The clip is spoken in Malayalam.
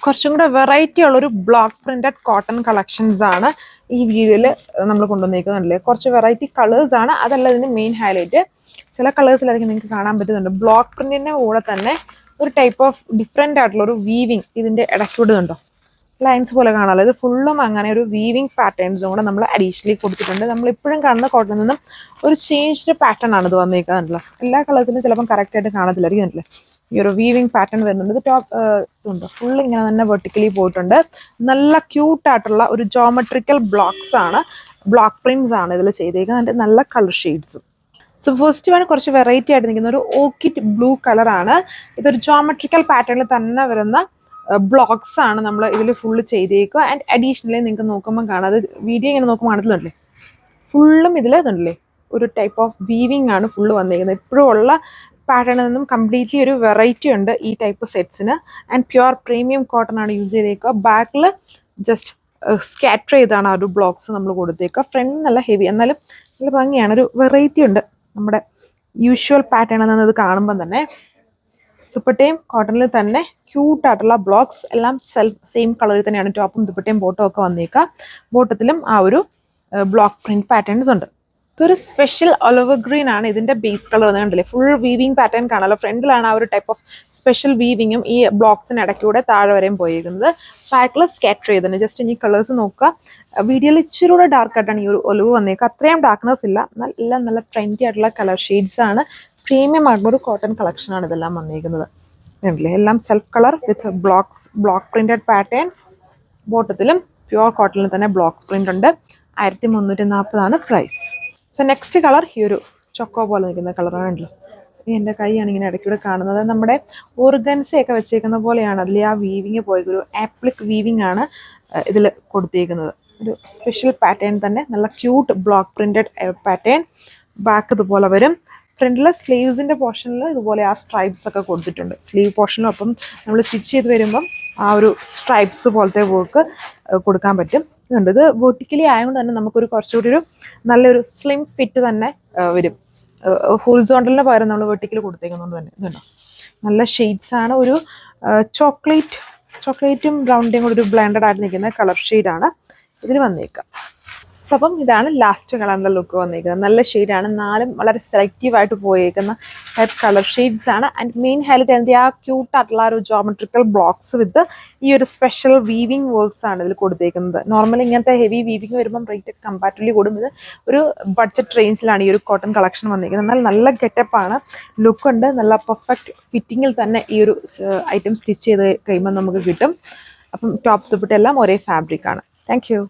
കുറച്ചും കൂടെ വെറൈറ്റി ഉള്ളൊരു ബ്ലോക്ക് പ്രിന്റഡ് കോട്ടൺ കളക്ഷൻസ് ആണ് ഈ വീഡിയോയിൽ നമ്മൾ കൊണ്ടുവന്നിരിക്കുന്നുണ്ടല്ലേ. കുറച്ച് വെറൈറ്റി കളേഴ്സ് ആണ്, അതല്ല ഇതിന്റെ മെയിൻ ഹൈലൈറ്റ്. ചില കളേഴ്സിലായിരിക്കും നിങ്ങൾക്ക് കാണാൻ പറ്റുന്നുണ്ട്. ബ്ലോക്ക് പ്രിന്റിന്റെ കൂടെ തന്നെ ഒരു ടൈപ്പ് ഓഫ് ഡിഫറെൻ്റ് ആയിട്ടുള്ള ഒരു വീവിങ് ഇതിന്റെ ഇടയ്ക്കൂടെ ഉണ്ടോ, ലൈൻസ് പോലെ കാണാമല്ലോ. ഇത് ഫുള്ളും അങ്ങനെ ഒരു വീവിങ് പാറ്റേൺസും കൂടെ നമ്മൾ അഡീഷണലി കൊടുത്തിട്ടുണ്ട്. നമ്മൾ ഇപ്പോഴും കാണുന്ന കോട്ടണിൽ നിന്നും ഒരു ചേഞ്ച്ഡ് പാറ്റേൺ ആണ് ഇത് വന്നിരിക്കാറുണ്ടല്ലോ. എല്ലാ കളേഴ്സിലും ചിലപ്പം കറക്റ്റ് ആയിട്ട് കാണത്തില്ലായിരിക്കും. ഈ ഒരു വീവിങ് പാറ്റേൺ വരുന്നുണ്ട്. ഇത് ടോപ്പ് ഇതുണ്ട്, ഫുൾ ഇങ്ങനെ തന്നെ വെർട്ടിക്കലി പോയിട്ടുണ്ട്. നല്ല ക്യൂട്ടായിട്ടുള്ള ഒരു ജോമെട്രിക്കൽ ബ്ലോക്സ് ആണ്, ബ്ലോക്ക് പ്രിന്റ്സ് ആണ് ഇതിൽ ചെയ്തേക്കുന്നത്. നല്ല കളർ ഷെയ്ഡ്സും. സോ ഫസ്റ്റ് വൺ കുറച്ച് വെറൈറ്റി ആയിട്ട് നിൽക്കുന്ന ഒരു ഓർക്കിഡ് ബ്ലൂ കളറാണ്. ഇതൊരു ജോമെട്രിക്കൽ പാറ്റേണിൽ തന്നെ വരുന്ന ബ്ലോക്സ് ആണ് നമ്മൾ ഇതിൽ ഫുള്ള് ചെയ്തേക്കുക. ആൻഡ് അഡീഷണലി നിങ്ങൾക്ക് നോക്കുമ്പോൾ കാണാം, അത് വീഡിയോ ഇങ്ങനെ നോക്കുമ്പോൾ കാണുന്നുണ്ടല്ലേ, ഫുള്ളും ഇതിൽ ഇതുണ്ടല്ലേ ഒരു ടൈപ്പ് ഓഫ് വീവിങ് ആണ് ഫുള്ള് വന്നിരിക്കുന്നത്. ഇപ്പോഴും ഉള്ള പാറ്റേണിൽ നിന്നും കംപ്ലീറ്റ്ലി ഒരു വെറൈറ്റി ഉണ്ട് ഈ ടൈപ്പ് സെറ്റ്സിന്. ആൻഡ് പ്യുവർ പ്രീമിയം കോട്ടൺ ആണ് യൂസ് ചെയ്തേക്കുക. ബാക്കിൽ ജസ്റ്റ് സ്കാറ്റർ ചെയ്താണ് ആ ഒരു ബ്ലോക്സ് നമ്മൾ കൊടുത്തേക്കുക. ഫ്രണ്ട് നല്ല ഹെവി, എന്നാലും നല്ല ഭംഗിയാണ്. ഒരു വെറൈറ്റി ഉണ്ട് നമ്മുടെ യൂഷ്വൽ പാറ്റേണിൽ നിന്ന് ഇത് കാണുമ്പം തന്നെ. ദുപ്പട്ടയും കോട്ടണിൽ തന്നെ ക്യൂട്ടായിട്ടുള്ള ബ്ലോക്സ് എല്ലാം സെയിം കളറിൽ തന്നെയാണ് ടോപ്പും ദുപ്പട്ടയും ബോട്ടവും ഒക്കെ വന്നേക്കുക. ബോട്ടത്തിലും ആ ഒരു ബ്ലോക്ക് പ്രിന്റ് പാറ്റേൺസ് ഉണ്ട്. ഇതൊരു സ്പെഷ്യൽ ഒലിവ് ഗ്രീൻ ആണ് ഇതിന്റെ ബേസ് കളർ കണ്ടില്ലേ. ഫുൾ വീവിങ് പാറ്റേൺ കാണാമല്ലോ. ഫ്രണ്ടിലാണ് ആ ഒരു ടൈപ്പ് ഓഫ് സ്പെഷ്യൽ വീവിങ്ങും ഈ ബ്ലോക്സിന് ഇടയ്ക്കൂടെ താഴെ വരെയും പോയിരിക്കുന്നത്. ബാക്കിൽ സ്കാറ്റർ ചെയ്തിട്ടുണ്ട്. ജസ്റ്റ് ഇനി കളേഴ്സ് നോക്കുക. വീഡിയോയിൽ ഇച്ചിരി കൂടെ ഡാർക്ക് ആയിട്ടാണ് ഈ ഒരു ഒലിവ് വന്നേക്കുക. അത്രയും ഡാർക്ക്നെസ് ഇല്ല, എല്ലാം നല്ല ട്രെൻഡി ആയിട്ടുള്ള കളർ ഷെയ്ഡ്സ് ആണ്. പ്രീമിയം ആയിട്ടുള്ള ഒരു കോട്ടൺ കളക്ഷൻ ആണ് ഇതെല്ലാം വന്നിരിക്കുന്നത്. കണ്ടില്ലേ, എല്ലാം self colour with block printed pattern. ബോട്ടത്തിലും പ്യുവർ കോട്ടണിൽ തന്നെ ബ്ലോക്ക് പ്രിന്റ് ഉണ്ട്. 1340 പ്രൈസ്. സോ നെക്സ്റ്റ് കളർ ഈ ഒരു ചൊക്കോ പോലെ നിൽക്കുന്ന കളറാണല്ലോ. എൻ്റെ കൈയാണ് ഇങ്ങനെ ഇടയ്ക്കൂടെ കാണുന്നത്. നമ്മുടെ ഓർഗൻസയൊക്കെ വെച്ചേക്കുന്ന പോലെയാണ് അതിൽ ആ വീവിങ് പോയത്. ഒരു ആപ്ലിക് വീവിങ് ആണ് ഇതിൽ കൊടുത്തേക്കുന്നത്. ഒരു സ്പെഷ്യൽ പാറ്റേൺ തന്നെ, നല്ല cute block printed pattern. Back ഇതുപോലെ വരും. ഫ്രണ്ടിലെ സ്ലീവ്സിൻ്റെ പോർഷനിൽ ഇതുപോലെ ആ സ്ട്രൈപ്സ് ഒക്കെ കൊടുത്തിട്ടുണ്ട്. സ്ലീവ് പോർഷനിലും അപ്പം നമ്മൾ സ്റ്റിച്ച് ചെയ്ത് വരുമ്പം ആ ഒരു സ്ട്രൈപ്സ് പോലത്തെ വർക്ക് കൊടുക്കാൻ പറ്റും. ഇതുണ്ട്, ഇത് വെർട്ടിക്കലി ആയതുകൊണ്ട് തന്നെ നമുക്കൊരു കുറച്ചുകൂടി ഒരു നല്ലൊരു സ്ലിം ഫിറ്റ് തന്നെ വരും. ഹൊറിസോണ്ടലിന് പകരം നമ്മൾ വെർട്ടിക്കൽ കൊടുത്തേക്കുന്നതുകൊണ്ട് തന്നെ ഇതുണ്ടോ, നല്ല ഷെയ്ഡ്സ് ആണ്. ഒരു ചോക്ലേറ്റും ബ്രൗണിൻ്റെയും കൂടി ഒരു ബ്ലെൻഡഡ് ആയിട്ട് നിൽക്കുന്ന കളർ ഷെയ്ഡാണ് ഇതിൽ വന്നേക്കുക. സോ അപ്പം ഇതാണ് ലാസ്റ്റ് കളറിൻ്റെ ലുക്ക് വന്നിരിക്കുന്നത്. നല്ല ഷെയ്ഡാണ്. 4 വളരെ സെലക്റ്റീവായിട്ട് പോയേക്കുന്ന ടൈപ്പ് കളർ ഷെയ്ഡ്സ് ആണ്. ആൻഡ് മെയിൻ ഹൈലൈറ്റ് അതിൻ്റെ ആ ക്യൂട്ടായിട്ടുള്ള ഒരു ജോമെട്രിക്കൽ ബ്ലോക്സ് വിത്ത് ഈ ഒരു സ്പെഷ്യൽ വീവിങ് വർക്ക്സ് ആണ് ഇതിൽ കൊടുത്തേക്കുന്നത്. നോർമലി ഇങ്ങനത്തെ ഹെവി വീവിങ് വരുമ്പം റേറ്റ് കമ്പാരിറ്റീവ്ലി കൂടും. ഇത് ഒരു ബഡ്ജറ്റ് റേഞ്ചിലാണ് ഈ ഒരു കോട്ടൺ കളക്ഷൻ വന്നിരിക്കുന്നത്. എന്നാൽ നല്ല ഗെറ്റപ്പാണ്, ലുക്കുണ്ട്. നല്ല പെർഫെക്റ്റ് ഫിറ്റിങ്ങിൽ തന്നെ ഈ ഒരു ഐറ്റം സ്റ്റിച്ച് ചെയ്ത് കഴിയുമ്പോൾ നമുക്ക് കിട്ടും. അപ്പം ടോപ്പ് ദുപ്പട്ട എല്ലാം ഒരേ ഫാബ്രിക് ആണ്. Thank you.